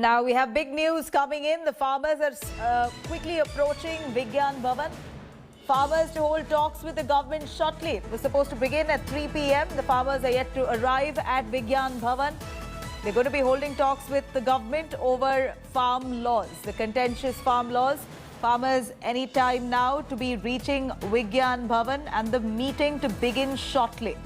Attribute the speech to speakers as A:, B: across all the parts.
A: Now we have big news coming in. The farmers are quickly approaching Vigyan Bhavan. Farmers to hold talks with the government shortly. It was supposed to begin at 3 p.m. The farmers are yet to arrive at Vigyan Bhavan. They're going to be holding talks with the government over farm laws, the contentious farm laws. Farmers anytime now to be reaching Vigyan Bhavan and the meeting to begin shortly.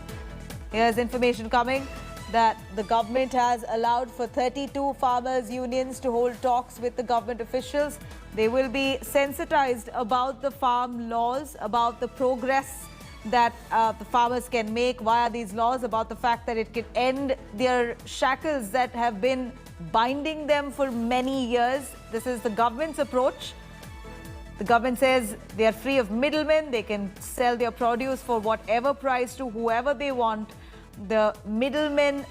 A: Here's information coming that the government has allowed for 32 farmers' unions to hold talks with the government officials. They will be sensitized about the farm laws, about the progress that the farmers can make via these laws, about the fact that it can end their shackles that have been binding them for many years. This is the government's approach. The government says they are free of middlemen. They can sell their produce for whatever price to whoever they want. The middleman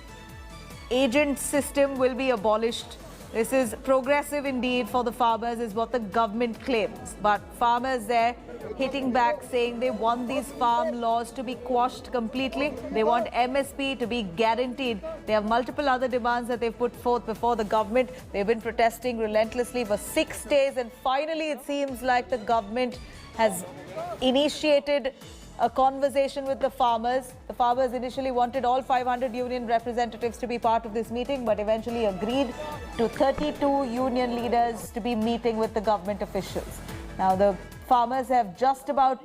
A: agent system will be abolished. This is progressive indeed for the farmers, is what the government claims. But farmers there hitting back, saying they want these farm laws to be quashed completely. They want MSP to be guaranteed. They have multiple other demands that they've put forth before the government. They've been protesting relentlessly for 6 days, and finally it seems like the government has initiated a conversation with the farmers. The farmers initially wanted all 500 union representatives to be part of this meeting, but eventually agreed to 32 union leaders to be meeting with the government officials. Now, the farmers have just about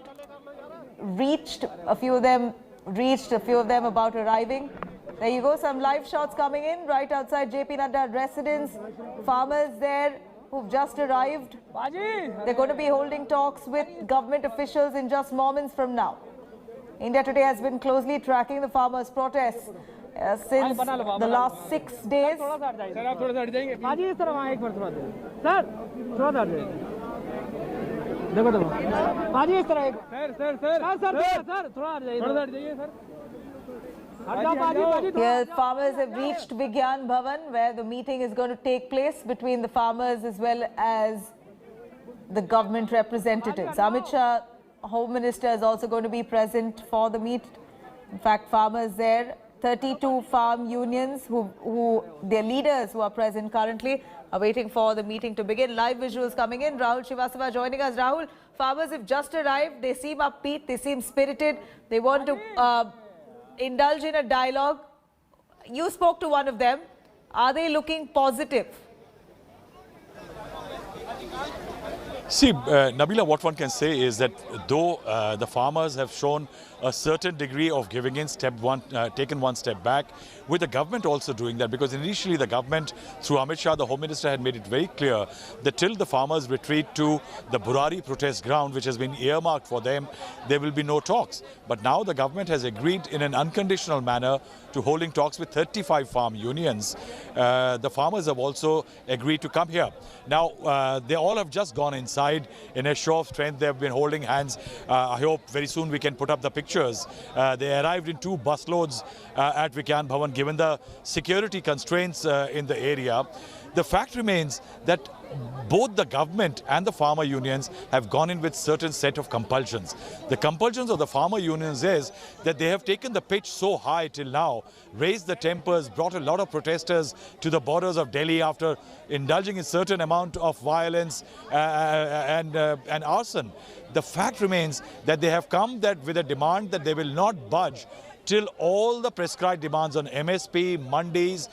A: reached, a few of them about arriving. There you go, some live shots coming in right outside JP Nadda residence. Farmers there who've just arrived. They're going to be holding talks with government officials in just moments from now. India Today has been closely tracking the farmers' protests since the last 6 days. Here, farmers have reached Vigyan Bhavan, where the meeting is going to take place between the farmers as well as the government representatives. Amit Shah, Home Minister, is also going to be present for the meet. In fact, farmers there, 32 farm unions, their leaders who are present currently, are waiting for the meeting to begin. Live visuals coming in. Rahul Srivastava joining us. Rahul, farmers have just arrived. They seem upbeat. They seem spirited. They want to indulge in a dialogue. You spoke to one of them. Are they looking positive?
B: See, Nabila, what one can say is that though the farmers have shown a certain degree of giving in, taken one step back, with the government also doing that, because initially the government, through Amit Shah, the Home Minister, had made it very clear that till the farmers retreat to the Burari protest ground, which has been earmarked for them, there will be no talks. But now the government has agreed in an unconditional manner to holding talks with 35 farm unions. The farmers have also agreed to come here. Now, they all have just gone inside in a show of strength. They have been holding hands. I hope very soon we can put up the pictures. They arrived in 2 busloads at Vigyan Bhavan, given the security constraints in the area. The fact remains that both the government and the farmer unions have gone in with certain set of compulsions. The compulsions of the farmer unions is that they have taken the pitch so high till now, raised the tempers, brought a lot of protesters to the borders of Delhi after indulging in certain amount of violence and arson. The fact remains that they have come with a demand that they will not budge till all the prescribed demands on MSP, mandis,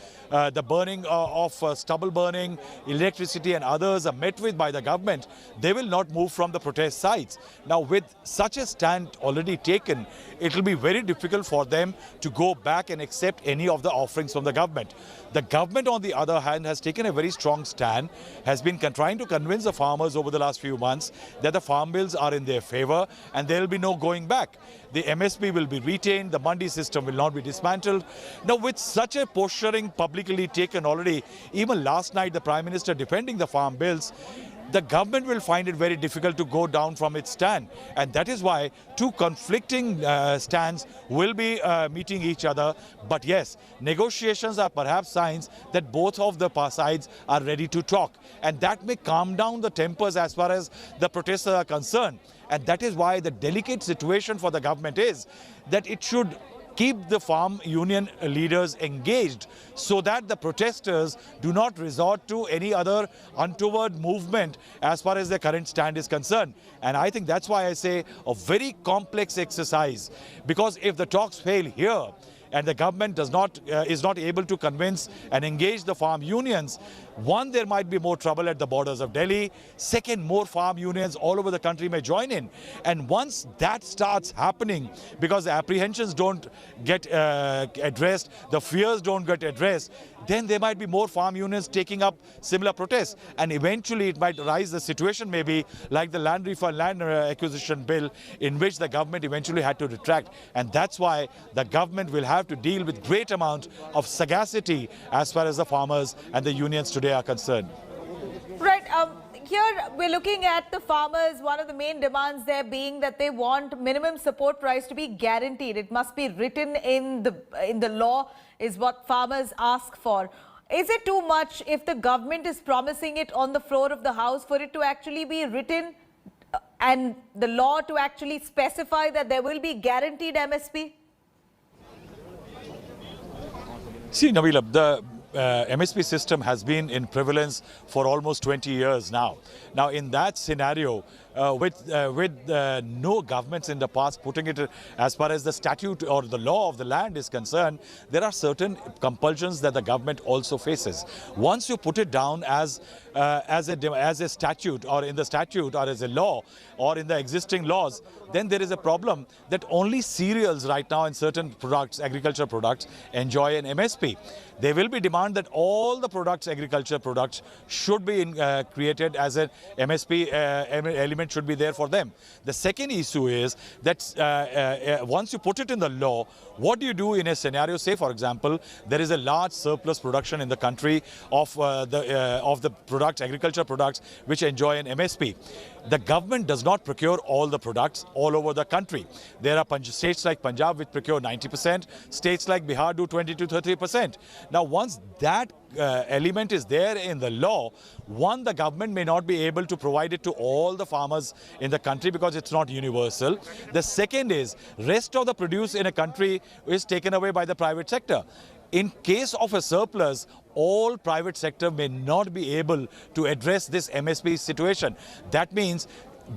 B: the burning of stubble burning, electricity and others are met with by the government. They will not move from the protest sites. Now, with such a stand already taken, it will be very difficult for them to go back and accept any of the offerings from the government. The government, on the other hand, has taken a very strong stand, has been trying to convince the farmers over the last few months that the farm bills are in their favor and there will be no going back. The MSP will be retained, the mandi system will not be dismantled. Now, with such a posturing publicly taken already, even last night the Prime Minister defending the farm bills, the government will find it very difficult to go down from its stand. And that is why 2 conflicting stands will be meeting each other. But yes, negotiations are perhaps signs that both of the sides are ready to talk. And that may calm down the tempers as far as the protesters are concerned. And that is why the delicate situation for the government is that it should keep the farm union leaders engaged so that the protesters do not resort to any other untoward movement as far as their current stand is concerned. And I think that's why I say a very complex exercise, because if the talks fail here and the government is not able to convince and engage the farm unions, one, there might be more trouble at the borders of Delhi. Second, more farm unions all over the country may join in. And once that starts happening, because the apprehensions don't get addressed, the fears don't get addressed, then there might be more farm unions taking up similar protests. And eventually it might rise the situation maybe like the land refund, land acquisition bill, in which the government eventually had to retract. And that's why the government will have to deal with great amount of sagacity as far as the farmers and the unions today are concerned.
A: Right. Here we're looking at the farmers. One of the main demands there being that they want minimum support price to be guaranteed. It must be written in the law, is what farmers ask for. Is it too much if the government is promising it on the floor of the House for it to actually be written and the law to actually specify that there will be guaranteed MSP?
B: See, Nabila, the MSP system has been in prevalence for almost 20 years now. Now, in that scenario, with no governments in the past putting it as far as the statute or the law of the land is concerned, there are certain compulsions that the government also faces. Once you put it down as a statute or in the statute or as a law or in the existing laws, then there is a problem that only cereals right now and certain products, agriculture products, enjoy an MSP. There will be demand that all the products, agriculture products, should be created as an MSP element should be there for them. The second issue is that once you put it in the law, what do you do in a scenario? Say, for example, there is a large surplus production in the country of the products, agriculture products, which enjoy an MSP. The government does not procure all the products all over the country. There are states like Punjab which procure 90%, states like Bihar do 20 to 30%. Now, once that element is there in the law, one, the government may not be able to provide it to all the farmers in the country because it's not universal. The second is, rest of the produce in a country is taken away by the private sector. In case of a surplus, all private sector may not be able to address this MSP situation. That means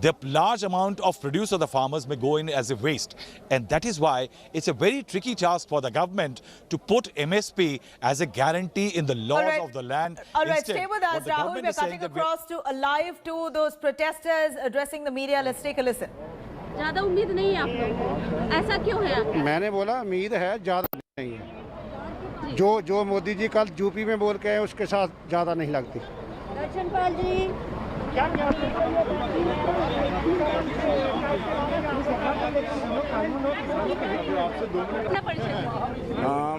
B: the large amount of produce of the farmers may go in as a waste. And that is why it's a very tricky task for the government to put MSP as a guarantee in the laws of the land.
A: All right, stay with us, Rahul. We're cutting across to live to those protesters addressing the media. Let's take a listen.
C: ज़्यादा उम्मीद नहीं है आप लोगों को, ऐसा क्यों है?
D: मैंने बोला उम्मीद है, ज़्यादा नहीं है। जो मोदी जी कल यूपी में बोल के आए उसके साथ ज़्यादा नहीं लगती।
C: दर्शनपाल जी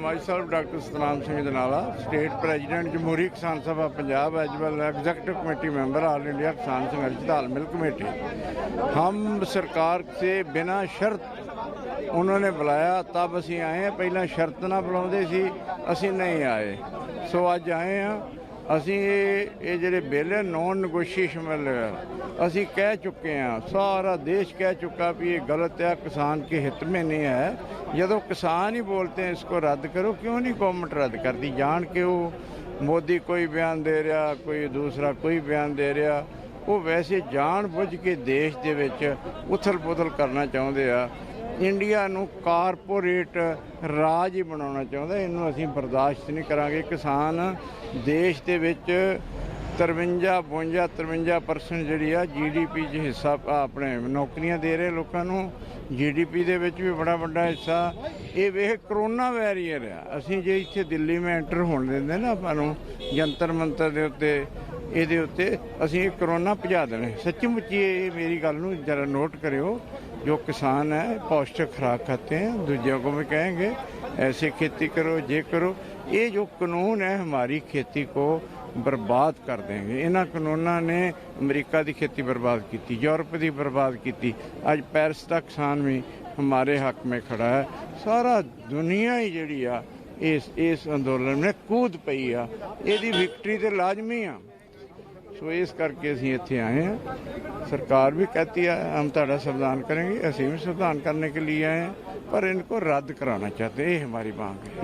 D: myself Dr. Satnam Singh Janala, State President Jamhuri Kisan Sabha Punjab as well as Executive Committee Member All India Kisan Sangharsh Talmil Committee। हम सरकार से बिना शर्त उन्होंने बुलाया तब असी आए हैं, पहला शर्त ना बुलाते सी असी नहीं आए, सो अज आए हैं। असी ये ਜਿਹੜੇ बिल है नॉन नेगोशिएशन असी कह चुके हैं, सारा देश कह चुका भी ये गलत है, किसान के हित में नहीं है। जब किसान ही बोलते हैं इसको रद्द करो, क्यों नहीं गवर्नमेंट रद्द करती? जान के वो मोदी कोई बयान दे रहा, कोई दूसरा कोई बयान दे रहा, वो वैसे जान बुझ के देश दे विच उथल पुथल करना चाहते हैं। इंडिया नूं कारपोरेट राज ही बनाना चाहता, इनू असीं बर्दाश्त नहीं करांगे। किसान देश दे विच 53% जिहड़ी आ GDP च हिस्सा अपने नौकरियां दे रहे लोगों नूं, GDP दे विच भी बड़ा वड्डा हिस्सा। ये वेख करोना वैरीयर आ, असीं जे इत्थे दिल्ली में एंटर होण दिंदे ना आपां नूं जंतर मंतर दे उत्ते ਇਹਦੇ ਉੱਤੇ ਅਸੀਂ ਇਹ ਕਰੋਨਾ ਭਜਾ ਦੇਣਾ। सचमुच ये मेरी गल नूं जरा नोट करियो, जो किसान है पौष्टिक खुराक खाते हैं, दूसरों को भी कहेंगे ऐसे खेती करो, ये करो। ये जो कानून है हमारी खेती को बर्बाद कर देंगे। इन्हां कानूनों ने अमेरिका की खेती बर्बाद की, यूरोप की बर्बाद की। अज पेरिस का किसान भी हमारे हक में खड़ा है। सारा दुनिया ही जिहड़ी आ इस अंदोलन में कूद पई आ, इहदी विक्टरी तो लाजमी आ। सो इस करके ਅਸੀਂ ਇੱਥੇ आए हैं। सरकार भी कहती है हम ਤੁਹਾਡਾ संविधान करेंगे, ਅਸੀਂ भी संविधान करने के लिए आए हैं, पर इनको रद्द कराना चाहते हैं, ये हमारी मांग है।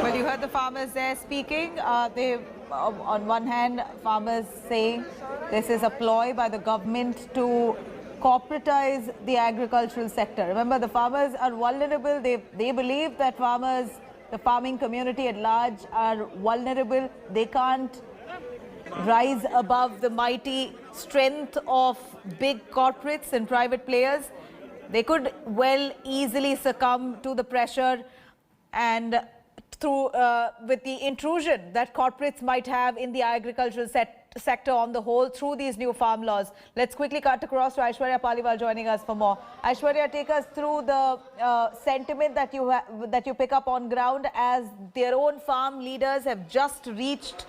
A: Well, you heard the farmers there speaking. On one hand, farmers saying this is a ploy by the government to corporatize the agricultural sector. Remember, the farmers are vulnerable. They believe that farmers, the farming community at large, are vulnerable. They can't rise above the mighty strength of big corporates and private players. They could well easily succumb to the pressure and through with the intrusion that corporates might have in the agricultural sector on the whole through these new farm laws. Let's quickly cut across to Aishwarya Paliwal joining us for more. Aishwarya, take us through the sentiment that you pick up on ground as their own farm leaders have just reached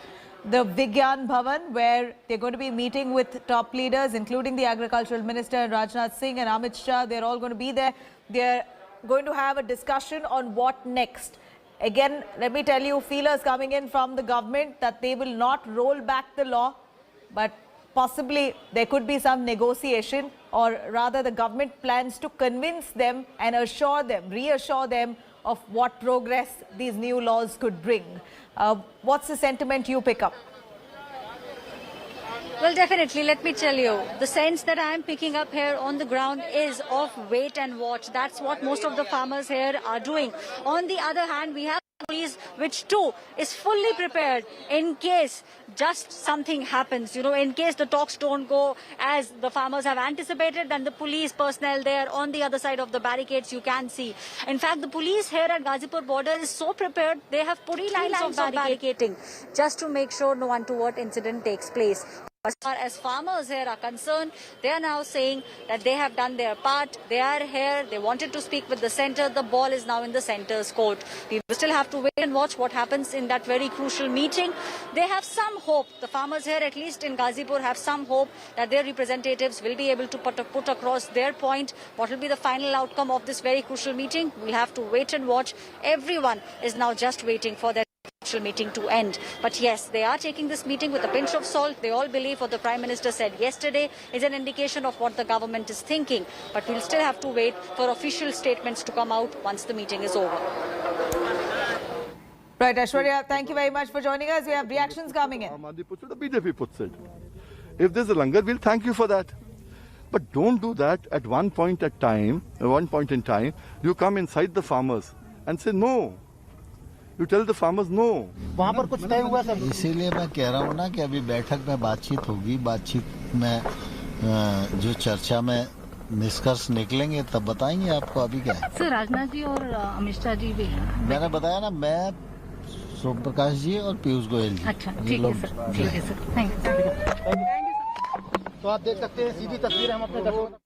A: the Vigyan Bhavan, where they're going to be meeting with top leaders, including the Agricultural Minister Rajnath Singh and Amit Shah. They're all going to be there. They're going to have a discussion on what next. Again, let me tell you, feelers coming in from the government that they will not roll back the law, but possibly there could be some negotiation, or rather the government plans to convince them and reassure them of what progress these new laws could bring. What's the sentiment you pick up?
E: Well, definitely, let me tell you, the sense that I am picking up here on the ground is of wait and watch. That's what most of the farmers here are doing. On the other hand, we have police, which too is fully prepared in case just something happens. You know, in case the talks don't go as the farmers have anticipated, then the police personnel there on the other side of the barricades you can see. In fact, the police here at Ghazipur border is so prepared, they have put lines of barricading just to make sure no untoward incident takes place. As far as farmers here are concerned, they are now saying that they have done their part. They are here. They wanted to speak with the centre. The ball is now in the centre's court. We still have to wait and watch what happens in that very crucial meeting. They have some hope. The farmers here, at least in Ghazipur, have some hope that their representatives will be able to put across their point. What will be the final outcome of this very crucial meeting? We'll have to wait and watch. Everyone is now just waiting for their meeting to end. But yes, they are taking this meeting with a pinch of salt. They all believe what the Prime Minister said yesterday is an indication of what the government is thinking. But we'll still have to wait for official statements to come out once the meeting is over.
A: Right, Aishwarya, thank you very much for joining us. We have reactions coming in.
F: The BJP puts it. If there's a langar, we'll thank you for that. But don't do that at one point in time. You come inside the farmers and say no. You tell the farmers no.
G: वहाँ पर कुछ तय हुआ sir? इसीलिए मैं कह रहा हूँ ना कि अभी बैठक में बातचीत होगी, बातचीत में जो चर्चा में निष्कर्ष निकलेंगे तब बताएंगे आपको। अभी क्या है
C: सर, राजनाथ जी और अमित शाह जी भी हैं।
F: मैंने बताया ना, मैं सोम प्रकाश जी और पीयूष गोयल जी।
C: अच्छा, ठीक है सर, ठीक है सर, थैंक यू।
G: तो आप देख सकते हैं सीधी तस्वीर हम अपने दर्शकों।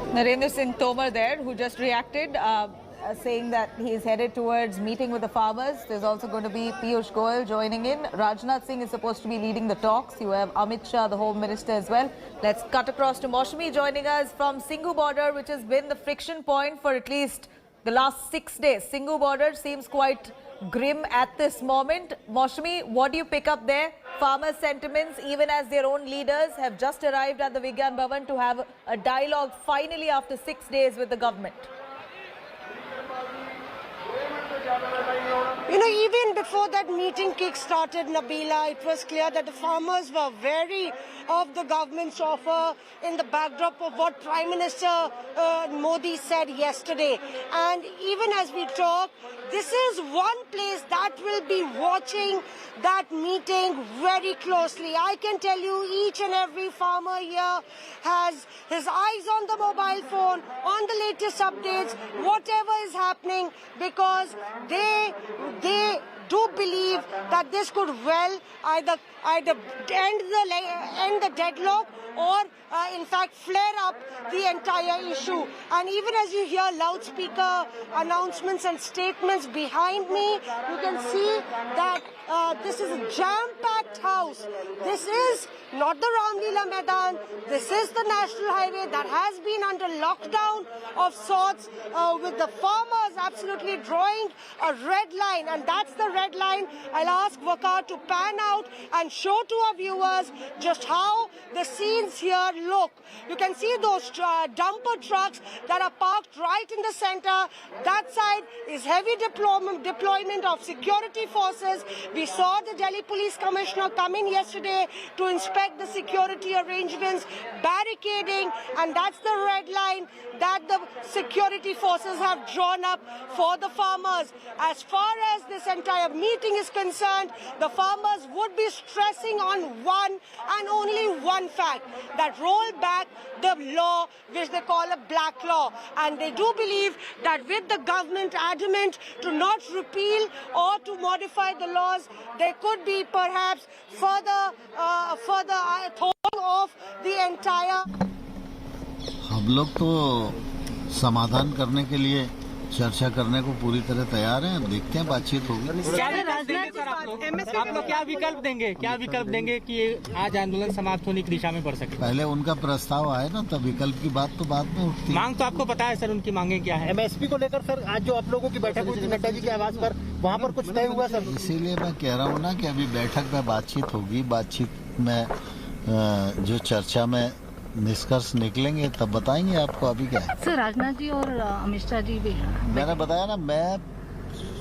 A: Narendra Singh Tomar there, who just reacted, saying that he is headed towards meeting with the farmers. There's also going to be Piyush Goyal joining in. Rajnath Singh is supposed to be leading the talks. You have Amit Shah, the Home Minister, as well. Let's cut across to Maushami joining us from Singhu border, which has been the friction point for at least the last 6 days. Singhu border seems quite grim at this moment. Maushami, what do you pick up there? Farmers' sentiments, even as their own leaders have just arrived at the Vigyan Bhavan to have a dialogue finally after 6 days with the government.
H: You know, even before that meeting kick-started, Nabila, it was clear that the farmers were wary of the government's offer in the backdrop of what Prime Minister Modi said yesterday. And even as we talk, this is one place that will be watching that meeting very closely. I can tell you each and every farmer here has his eyes on the mobile phone, on the latest updates, whatever is happening, because they do believe that this could well either end the deadlock or in fact flare up the entire issue. And even as you hear loudspeaker announcements and statements behind me, you can see that this is a jam-packed house. This is not the Ramlila Maidan. This is the National Highway that has been under lockdown of sorts, with the farmers absolutely drawing a red line, and that's the red line. I'll ask Waqar to pan out and show to our viewers just how the scenes here look. You can see those dumper trucks that are parked right in the center. That side is heavy deployment of security forces. We saw the Delhi Police Commissioner come in yesterday to inspect the security arrangements, barricading, and that's the red line that the security forces have drawn up for the farmers. As far as this entire meeting is concerned, the farmers would be stressing on one and only one fact, that roll back the law which they call a black law. And they do believe that with the government adamant to not repeal or to modify the laws, there could be perhaps further thawing of the entire.
G: हम लोग तो समाधान करने के लिए चर्चा करने को पूरी तरह तैयार हैं। अब देखते हैं, बातचीत होगी।
I: आप लोग क्या विकल्प देंगे कि आज आंदोलन समाप्त होने की दिशा में बढ़ सके?
G: पहले उनका प्रस्ताव आए ना, तब विकल्प की बात तो बाद में उठती है।
I: मांग तो आपको पता है सर, उनकी मांगे क्या है?
J: एमएसपी को लेकर सर आज जो आप लोगों की बैठक हुई थी नड्डा जी के आवास पर, वहाँ पर कुछ तय हुआ सर?
G: इसीलिए मैं कह रहा हूँ ना कि अभी बैठक में बातचीत होगी। बातचीत में जो चर्चा में निष्कर्ष निकलेंगे तब बताएंगे आपको। अभी क्या है
C: सर, राजनाथ जी और अमित शाह जी भी
G: मैंने बताया ना, मैं,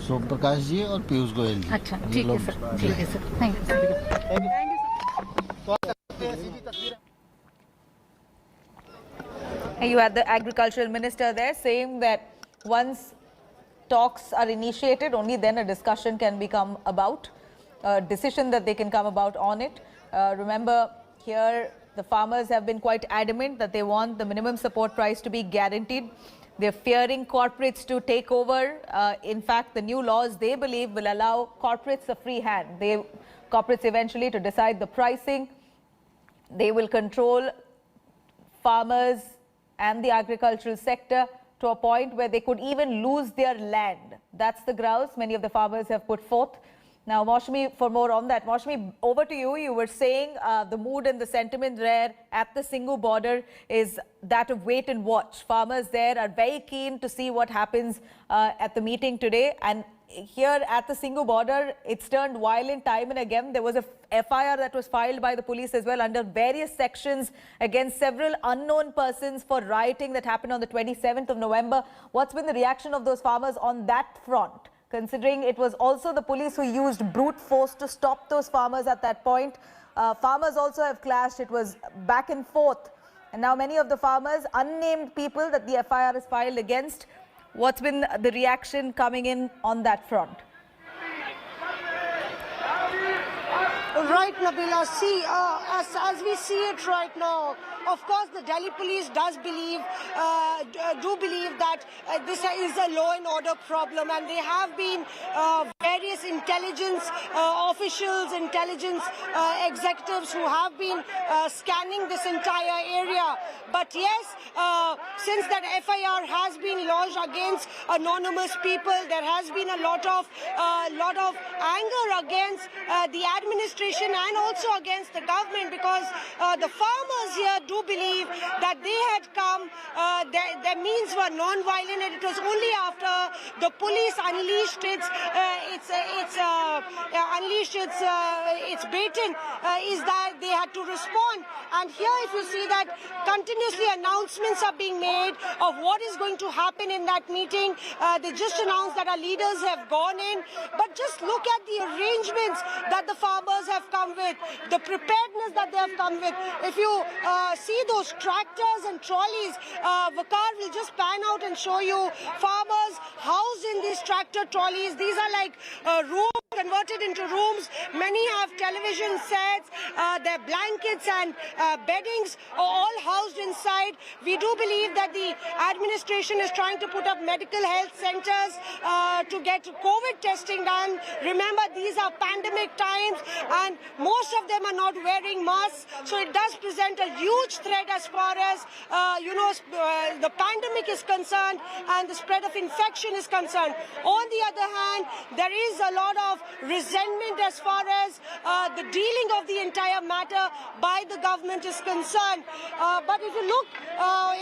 G: सोम प्रकाश जी और पीयूष गोयल जी।
C: अच्छा, ठीक है सर, ठीक है sir, thank you sir.
A: You had the agricultural minister there saying that once talks are initiated, only then a discussion can become about, a decision that they can come about on it. Remember, here the farmers have been quite adamant that they want the minimum support price to be guaranteed. They're fearing corporates to take over. In fact, the new laws, they believe, will allow corporates a free hand. Corporates eventually to decide the pricing. They will control farmers and the agricultural sector to a point where they could even lose their land. That's the grouse many of the farmers have put forth. Now, Maushami, for more on that. Maushami, over to you. You were saying the mood and the sentiment there at the Singhu border is that of wait and watch. Farmers there are very keen to see what happens at the meeting today. And here at the Singhu border, it's turned violent time and again. There was a FIR that was filed by the police as well under various sections against several unknown persons for rioting that happened on the 27th of November. What's been the reaction of those farmers on that front, considering it was also the police who used brute force to stop those farmers at that point? Farmers also have clashed. It was back and forth. And now many of the farmers, unnamed people that the FIR is filed against, what's been the reaction coming in on that front?
H: Right, Nabila. See, as we see it right now, of course, the Delhi police do believe that this is a law and order problem, and there have been various intelligence officials, intelligence executives who have been scanning this entire area. But yes, since that FIR has been lodged against anonymous people, there has been a lot of anger against the administration and also against the government, because the farmers here do believe that they had come, their means were non-violent, and it was only after the police unleashed its baton is that they had to respond. And here, if you see that continuously announcements are being made of what is going to happen in that meeting. They just announced that our leaders have gone in, but just look at the arrangements that the farmers have come with, the preparedness that they have come with. If you see those tractors and trolleys, Waqar will just pan out and show you farmers housed in these tractor trolleys. These are like room converted into rooms. Many have television sets. Their blankets and beddings are all housed inside. We do believe that the administration is trying to put up medical health centers to get COVID testing done. Remember, these are pandemic times and most of them are not wearing masks. So it does present a huge threat as far as, the pandemic is concerned and the spread of infection is concerned. On the other hand, there is a lot of resentment as far as the dealing of the entire matter by the government is concerned. But if you look,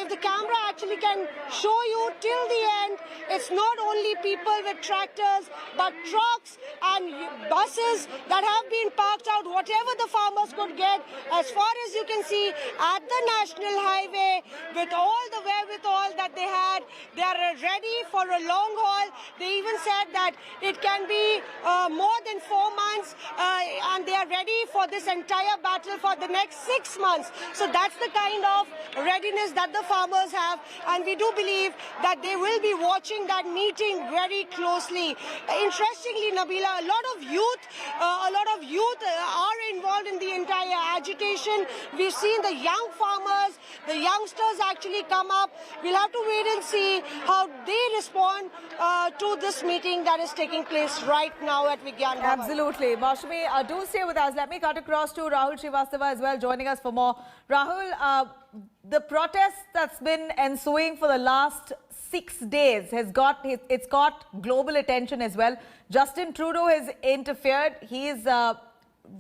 H: if the camera actually can show you till the end, it's not only people with tractors, but trucks and buses that have been parked out, whatever the farmers could get. As far as you can see, at the national highway, with all the wherewithal that they had, they are ready for a long haul. They even said that it can be more than 4 months, and they are ready for this entire battle for the next 6 months. So that's the kind of readiness that the farmers have, and we do believe that they will be watching that meeting very closely. Interestingly, Nabila, a lot of youth are involved in the entire agitation. We've seen the young farmers, the youngsters actually come up. We'll have to wait and see how they respond to this meeting that is taking place right now at Vigyan Bhavan.
A: Absolutely. Maushami, do stay with us. Let me cut across to Rahul Srivastava as well, joining us for more. Rahul, the protest that's been ensuing for the last 6 days has got global attention as well. Justin Trudeau has interfered. He's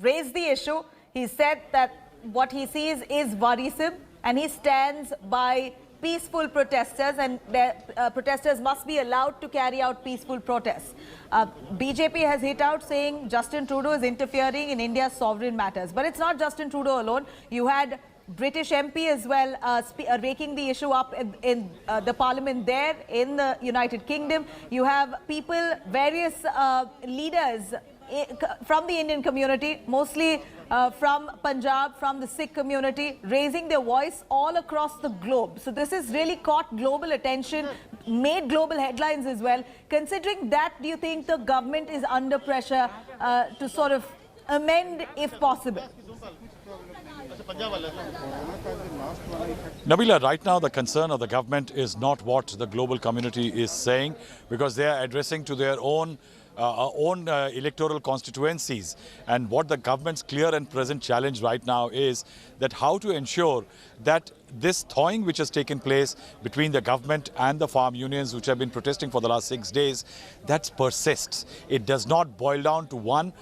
A: raised the issue. He said that what he sees is worrisome, and he stands by peaceful protesters, and protesters must be allowed to carry out peaceful protests. BJP has hit out saying Justin Trudeau is interfering in India's sovereign matters. But it's not Justin Trudeau alone. You had British MP as well raking the issue up in the parliament there in the United Kingdom. You have people, various leaders from the Indian community, mostly from Punjab, from the Sikh community, raising their voice all across the globe. So this has really caught global attention, made global headlines as well. Considering that, do you think the government is under pressure to sort of amend if possible?
B: Nabila, right now the concern of the government is not what the global community is saying, because they are addressing to their own electoral constituencies. And what the government's clear and present challenge right now is that how to ensure that this thawing which has taken place between the government and the farm unions, which have been protesting for the last 6 days, that persists. It does not boil down to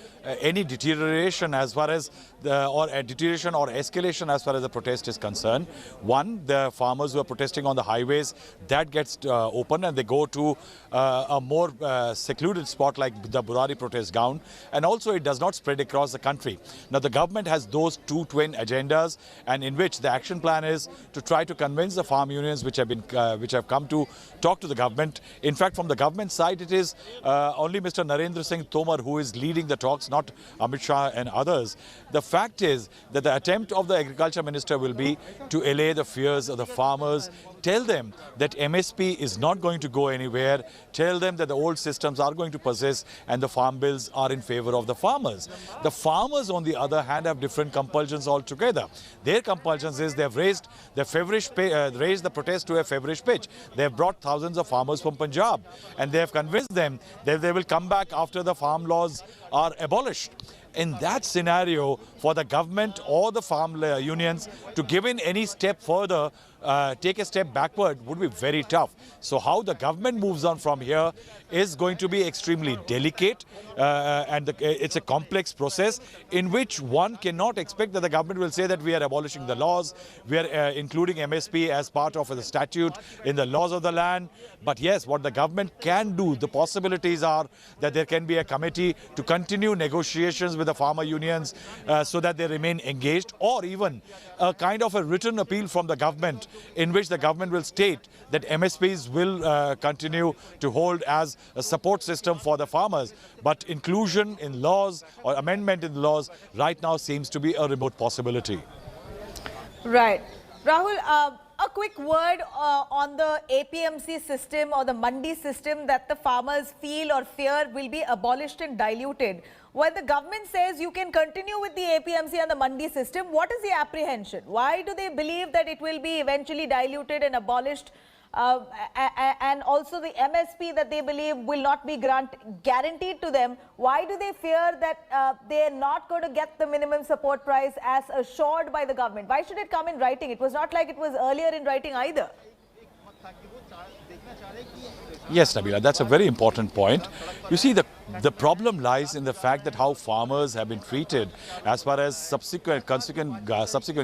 B: any deterioration as far as deterioration or escalation as far as the protest is concerned. One, the farmers who are protesting on the highways, that gets open and they go to a more secluded spot like the Burari protest ground, and also it does not spread across the country. Now the government has those two twin agendas, and in which the action plan is to try to convince the farm unions which have come to talk to the government. In fact, from the government side, it is only Mr. Narendra Singh Tomar who is leading the talks, not Amit Shah and others. The fact is that the attempt of the agriculture minister will be to allay the fears of the farmers, tell them that MSP is not going to go anywhere, tell them that the old systems are going to persist and the farm bills are in favor of the farmers. The farmers, on the other hand, have different compulsions altogether. Their compulsions is they have raised the protest to a feverish pitch. They have brought thousands of farmers from Punjab, and they have convinced them that they will come back after the farm laws are abolished. In that scenario, for the government or the farm unions to give in any step further, take a step backward, would be very tough. So how the government moves on from here is going to be extremely delicate, and it's a complex process in which one cannot expect that the government will say that we are abolishing the laws, we are including MSP as part of the statute in the laws of the land. But yes, what the government can do, the possibilities are that there can be a committee to continue negotiations with the farmer unions so that they remain engaged, or even a kind of a written appeal from the government in which the government will state that MSPs will continue to hold as a support system for the farmers. But inclusion in laws or amendment in the laws right now seems to be a remote possibility.
A: Right. Rahul, a quick word on the APMC system or the Mandi system that the farmers feel or fear will be abolished and diluted. When the government says you can continue with the APMC and the Mandi system, what is the apprehension? Why do they believe that it will be eventually diluted and abolished? And also the MSP that they believe will not be guaranteed to them. Why do they fear that they are not going to get the minimum support price as assured by the government? Why should it come in writing? It was not like it was earlier in writing either.
B: Yes, Nabila, that's a very important point. You see, the problem lies in the fact that how farmers have been treated as far as subsequent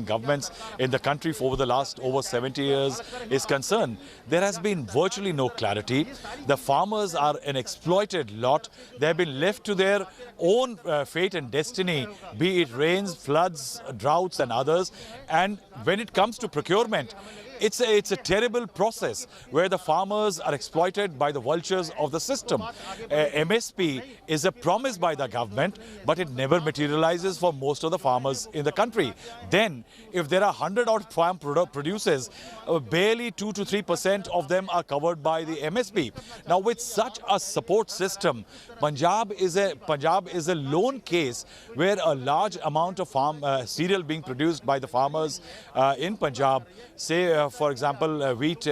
B: governments in the country for over the last over 70 years is concerned. There has been virtually no clarity. The farmers are an exploited lot. They have been left to their own fate and destiny, be it rains, floods, droughts and others. And when it comes to procurement, it's a terrible process where the farmers are exploited by the vultures of the system. MSP is a promise by the government, but it never materializes for most of the farmers in the country. Then, if there are 100-odd farm producers, barely 2 to 3% of them are covered by the MSP. Now, with such a support system, Punjab is a lone case where a large amount of cereal being produced by the farmers in Punjab, say for example wheat,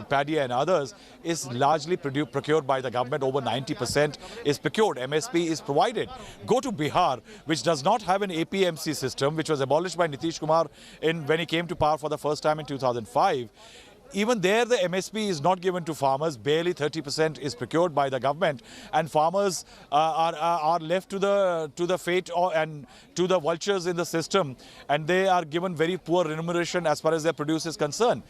B: paddy and others, is largely procured by the government. Over 90% is procured. MSP is provided. Go to Bihar, which does not have an APMC system, which was abolished by Nitish Kumar when he came to power for the first time in 2005. Even there, the MSP is not given to farmers. Barely 30% is procured by the government, and farmers are left to the fate and to the vultures in the system, and they are given very poor remuneration as far as their produce is concerned.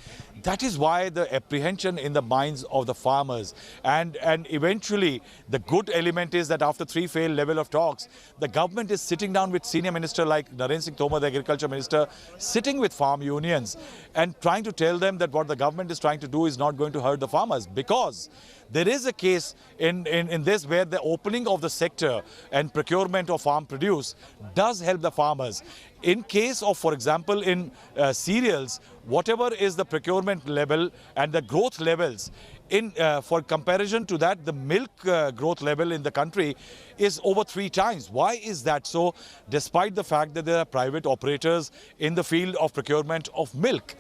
B: That is why the apprehension in the minds of the farmers, and eventually the good element is that after 3 failed level of talks, the government is sitting down with senior minister like Narendra Singh Tomar, the agriculture minister, sitting with farm unions and trying to tell them that what the government is trying to do is not going to hurt the farmers, because there is a case in this where the opening of the sector and procurement of farm produce does help the farmers. In case of, for example, in cereals, whatever is the procurement level and the growth levels, for comparison to that, the milk growth level in the country is over 3 times. Why is that so? Despite the fact that there are private operators in the field of procurement of milk.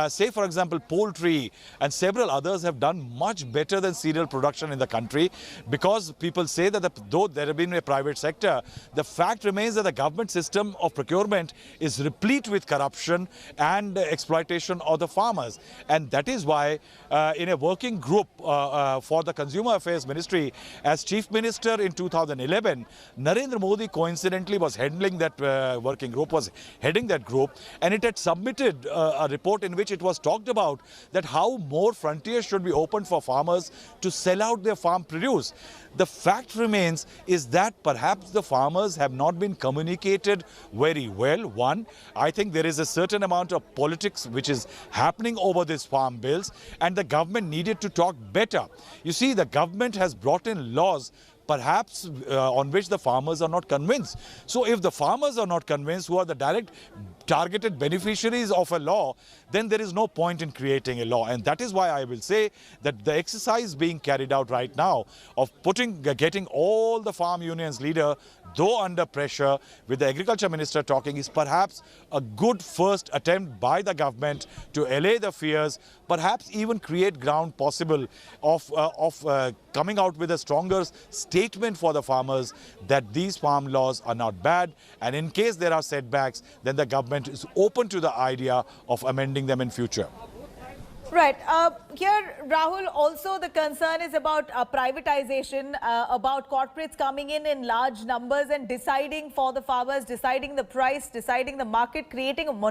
B: Say, for example, poultry and several others have done much better than cereal production in the country, because people say that though there have been a private sector, the fact remains that the government system of procurement is replete with corruption and exploitation of the farmers. And that is why in a working group for the Consumer Affairs Ministry, as Chief Minister in 2011, Narendra Modi coincidentally was handling that working group, was heading that group, and it had submitted a report in which it was talked about that how more frontiers should be opened for farmers to sell out their farm produce. The fact remains is that perhaps the farmers have not been communicated very well. One, I think there is a certain amount of politics which is happening over these farm bills, and the government needed to talk better. You see, the government has brought in laws perhaps on which the farmers are not convinced. So if the farmers are not convinced, who are the direct targeted beneficiaries of a law, then there is no point in creating a law. And that is why I will say that the exercise being carried out right now of getting all the farm unions leader, though under pressure, with the agriculture minister talking, is perhaps a good first attempt by the government to allay the fears, perhaps even create ground possible of coming out with a stronger statement for the farmers that these farm laws are not bad, and in case there are setbacks, then the government is open to the idea of amending them in future.
A: Right. Here, Rahul, also the concern is about privatization, about corporates coming in large numbers and deciding for the farmers, deciding the price, deciding the market, creating a